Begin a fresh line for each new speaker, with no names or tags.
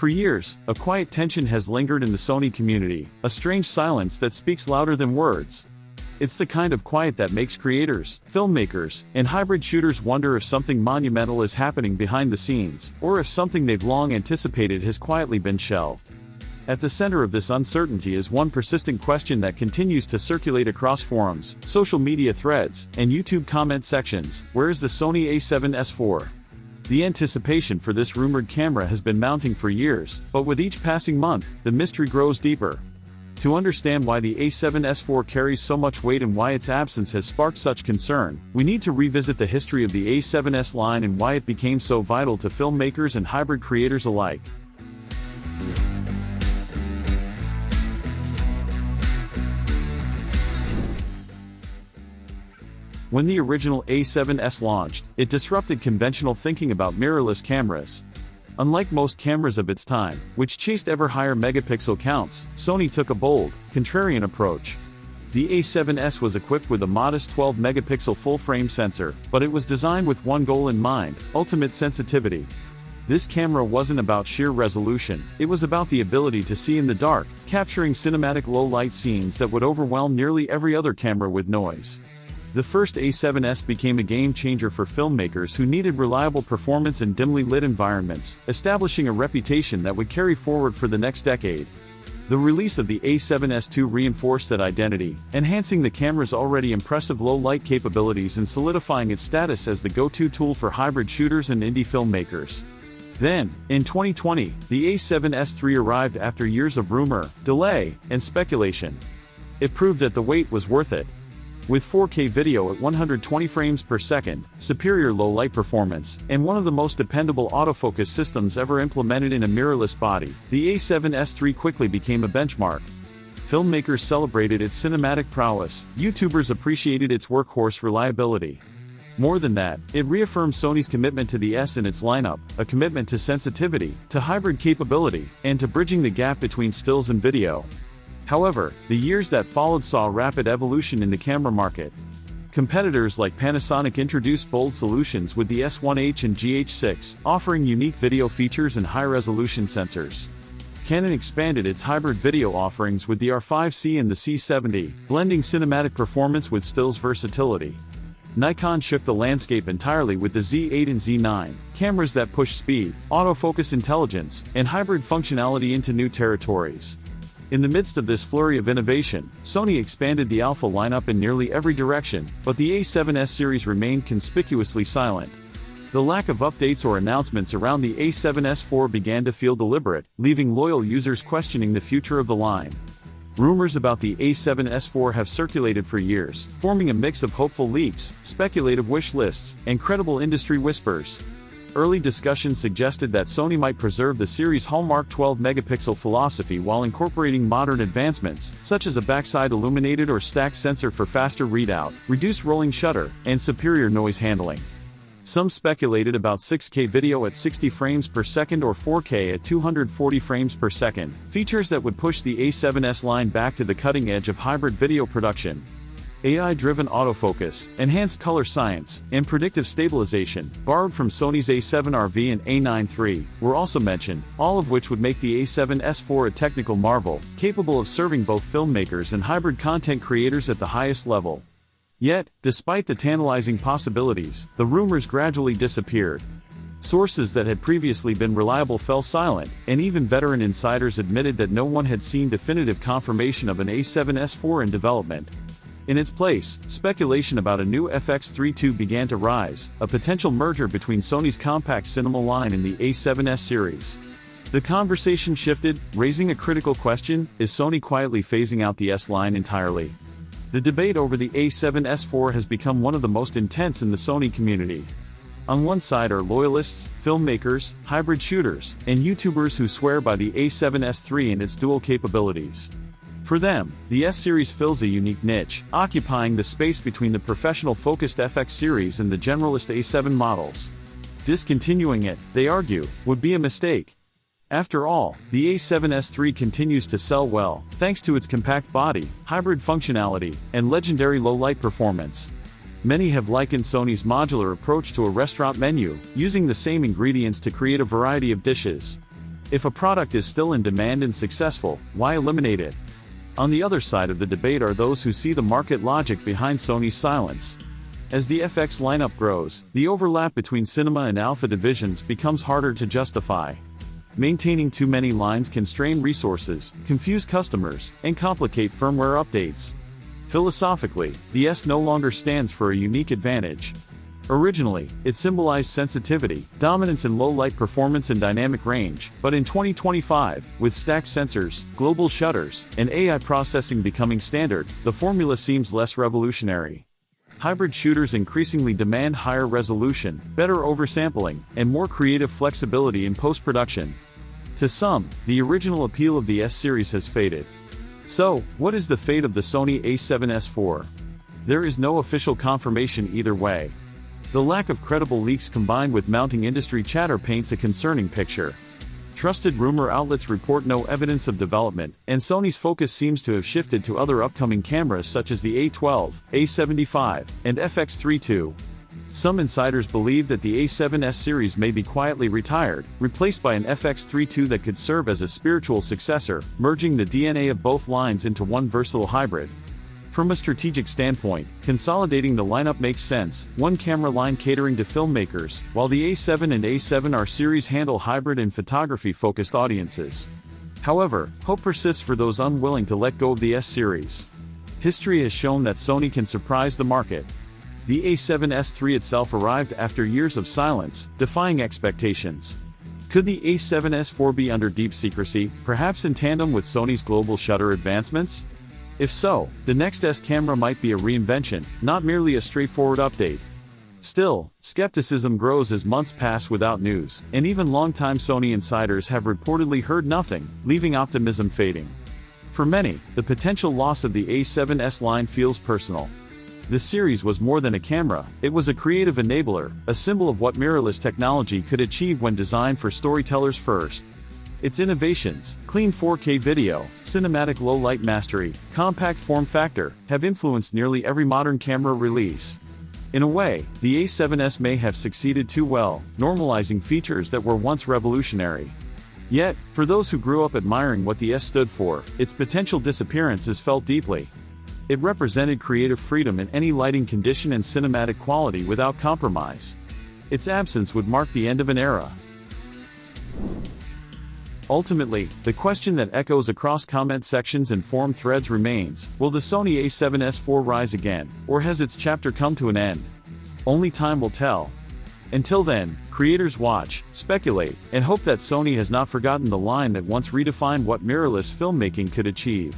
For years, a quiet tension has lingered in the Sony community, a strange silence that speaks louder than words. It's the kind of quiet that makes creators, filmmakers, and hybrid shooters wonder if something monumental is happening behind the scenes, or if something they've long anticipated has quietly been shelved. At the center of this uncertainty is one persistent question that continues to circulate across forums, social media threads, and YouTube comment sections: where is the Sony A7S IV? The anticipation for this rumored camera has been mounting for years, but with each passing month, the mystery grows deeper. To understand why the A7S IV carries so much weight and why its absence has sparked such concern, we need to revisit the history of the A7S line and why it became so vital to filmmakers and hybrid creators alike. When the original A7S launched, it disrupted conventional thinking about mirrorless cameras. Unlike most cameras of its time, which chased ever higher megapixel counts, Sony took a bold, contrarian approach. The A7S was equipped with a modest 12-megapixel full-frame sensor, but it was designed with one goal in mind: ultimate sensitivity. This camera wasn't about sheer resolution, it was about the ability to see in the dark, capturing cinematic low-light scenes that would overwhelm nearly every other camera with noise. The first A7S became a game-changer for filmmakers who needed reliable performance in dimly lit environments, establishing a reputation that would carry forward for the next decade. The release of the A7S II reinforced that identity, enhancing the camera's already impressive low-light capabilities and solidifying its status as the go-to tool for hybrid shooters and indie filmmakers. Then, in 2020, the A7S III arrived after years of rumor, delay, and speculation. It proved that the wait was worth it. With 4K video at 120 frames per second, superior low-light performance, and one of the most dependable autofocus systems ever implemented in a mirrorless body, the A7S III quickly became a benchmark. Filmmakers celebrated its cinematic prowess, YouTubers appreciated its workhorse reliability. More than that, it reaffirmed Sony's commitment to the S in its lineup, a commitment to sensitivity, to hybrid capability, and to bridging the gap between stills and video. However, the years that followed saw a rapid evolution in the camera market. Competitors like Panasonic introduced bold solutions with the S1H and GH6, offering unique video features and high-resolution sensors. Canon expanded its hybrid video offerings with the R5C and the C70, blending cinematic performance with stills versatility. Nikon shook the landscape entirely with the Z8 and Z9, cameras that push speed, autofocus intelligence, and hybrid functionality into new territories. In the midst of this flurry of innovation, Sony expanded the Alpha lineup in nearly every direction, but the A7S series remained conspicuously silent. The lack of updates or announcements around the A7S IV began to feel deliberate, leaving loyal users questioning the future of the line. Rumors about the A7S IV have circulated for years, forming a mix of hopeful leaks, speculative wish lists, and credible industry whispers. Early discussions suggested that Sony might preserve the series' hallmark 12-megapixel philosophy while incorporating modern advancements, such as a backside illuminated or stacked sensor for faster readout, reduced rolling shutter, and superior noise handling. Some speculated about 6K video at 60 frames per second or 4K at 240 frames per second, features that would push the A7S line back to the cutting edge of hybrid video production. AI-driven autofocus, enhanced color science, and predictive stabilization, borrowed from Sony's A7RV and A9 III, were also mentioned, all of which would make the A7S IV a technical marvel, capable of serving both filmmakers and hybrid content creators at the highest level. Yet, despite the tantalizing possibilities, the rumors gradually disappeared. Sources that had previously been reliable fell silent, and even veteran insiders admitted that no one had seen definitive confirmation of an A7S IV in development. In its place, speculation about a new FX32 began to rise, a potential merger between Sony's compact cinema line and the A7S series. The conversation shifted, raising a critical question: is Sony quietly phasing out the S line entirely? The debate over the A7S IV has become one of the most intense in the Sony community. On one side are loyalists, filmmakers, hybrid shooters, and YouTubers who swear by the A7S III and its dual capabilities. For them, the S-Series fills a unique niche, occupying the space between the professional-focused FX series and the generalist A7 models. Discontinuing it, they argue, would be a mistake. After all, the A7S III continues to sell well, thanks to its compact body, hybrid functionality, and legendary low-light performance. Many have likened Sony's modular approach to a restaurant menu, using the same ingredients to create a variety of dishes. If a product is still in demand and successful, why eliminate it? On the other side of the debate are those who see the market logic behind Sony's silence. As the FX lineup grows, the overlap between Cinema and Alpha divisions becomes harder to justify. Maintaining too many lines can strain resources, confuse customers, and complicate firmware updates. Philosophically, the S no longer stands for a unique advantage. Originally, it symbolized sensitivity, dominance in low-light performance and dynamic range, but in 2025, with stacked sensors, global shutters, and AI processing becoming standard, the formula seems less revolutionary. Hybrid shooters increasingly demand higher resolution, better oversampling, and more creative flexibility in post-production. To some, the original appeal of the S series has faded. So, what is the fate of the Sony A7S IV? There is no official confirmation either way. The lack of credible leaks combined with mounting industry chatter paints a concerning picture. Trusted rumor outlets report no evidence of development, and Sony's focus seems to have shifted to other upcoming cameras such as the A12, A75, and FX32. Some insiders believe that the A7S series may be quietly retired, replaced by an FX32 that could serve as a spiritual successor, merging the DNA of both lines into one versatile hybrid. From a strategic standpoint, consolidating the lineup makes sense, one camera line catering to filmmakers, while the A7 and A7R series handle hybrid and photography-focused audiences. However, hope persists for those unwilling to let go of the S series. History has shown that Sony can surprise the market. The A7S III itself arrived after years of silence, defying expectations. Could the A7S IV be under deep secrecy, perhaps in tandem with Sony's global shutter advancements? If so, the next S camera might be a reinvention, not merely a straightforward update. Still, skepticism grows as months pass without news, and even longtime Sony insiders have reportedly heard nothing, leaving optimism fading. For many, the potential loss of the A7S line feels personal. The series was more than a camera, it was a creative enabler, a symbol of what mirrorless technology could achieve when designed for storytellers first. Its innovations, clean 4K video, cinematic low-light mastery, compact form factor, have influenced nearly every modern camera release. In a way, the A7S may have succeeded too well, normalizing features that were once revolutionary. Yet, for those who grew up admiring what the S stood for, its potential disappearance is felt deeply. It represented creative freedom in any lighting condition and cinematic quality without compromise. Its absence would mark the end of an era. Ultimately, the question that echoes across comment sections and forum threads remains, will the Sony A7S IV rise again, or has its chapter come to an end? Only time will tell. Until then, creators watch, speculate, and hope that Sony has not forgotten the line that once redefined what mirrorless filmmaking could achieve.